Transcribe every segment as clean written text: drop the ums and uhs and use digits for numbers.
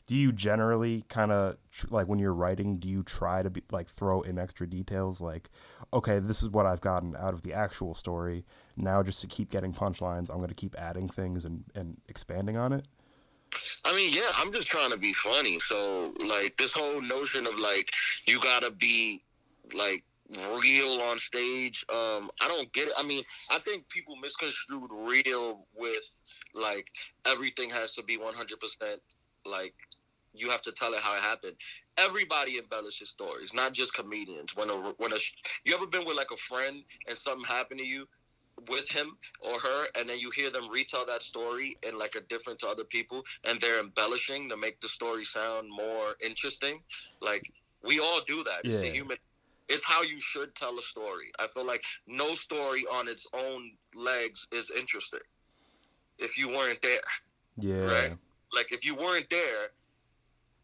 Do you generally kind of like when you're writing, do you try to be like throw in extra details like, okay, this is what I've gotten out of the actual story. Now just to keep getting punchlines, I'm going to keep adding things and expanding on it? I mean, yeah, I'm just trying to be funny. So, like, this whole notion of like you gotta be like real on stage, I don't get it. I mean, I think people misconstrued real with like everything has to be 100% like you have to tell it how it happened. Everybody embellishes stories, not just comedians. You ever been with like a friend and something happened to you with him or her, and then you hear them retell that story in like a different to other people, and they're embellishing to make the story sound more interesting. Like we all do that. It's the Yeah. human. It's how you should tell a story. I feel like no story on its own legs is interesting if you weren't there, right? Yeah. Like if you weren't there,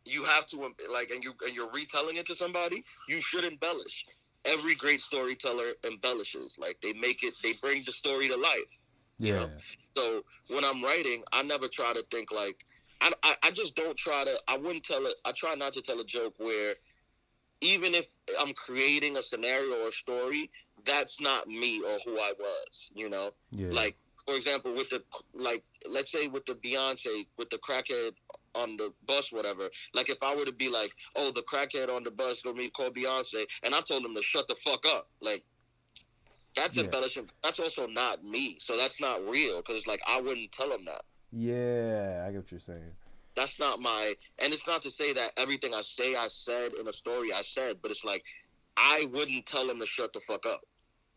you have to like, and you're retelling it to somebody. You should embellish. Every great storyteller embellishes. Like they bring the story to life. You know. Yeah. So when I'm writing, I never try to think like. I just don't try to. I wouldn't tell it. I try not to tell a joke where even if I'm creating a scenario or story, that's not me or who I was. You know, Yeah. like for example, with the like, let's say with the Beyonce, with the crackhead on the bus, whatever. Like if I were to be like, oh, the crackhead on the bus gonna be called Beyonce, and I told him to shut the fuck up, like that's Yeah. embellishing. That's also not me, so that's not real because it's like I wouldn't tell him that. Yeah, I get what you're saying. That's not my, and it's not to say that everything I say I said in a story I said, but it's like I wouldn't tell him to shut the fuck up.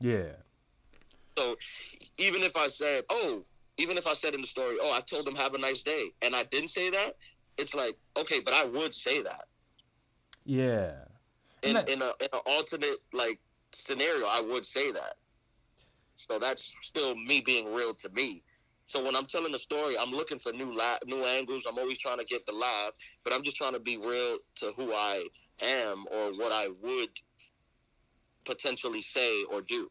Yeah. So even if I said, oh, even if I said in the story, oh, I told him have a nice day, and I didn't say that, it's like okay, but I would say that Yeah. And in that in an alternate like scenario, I would say that. So that's still me being real to me. So when I'm telling a story, I'm looking for new angles. I'm always trying to get the laugh, but I'm just trying to be real to who I am or what I would potentially say or do.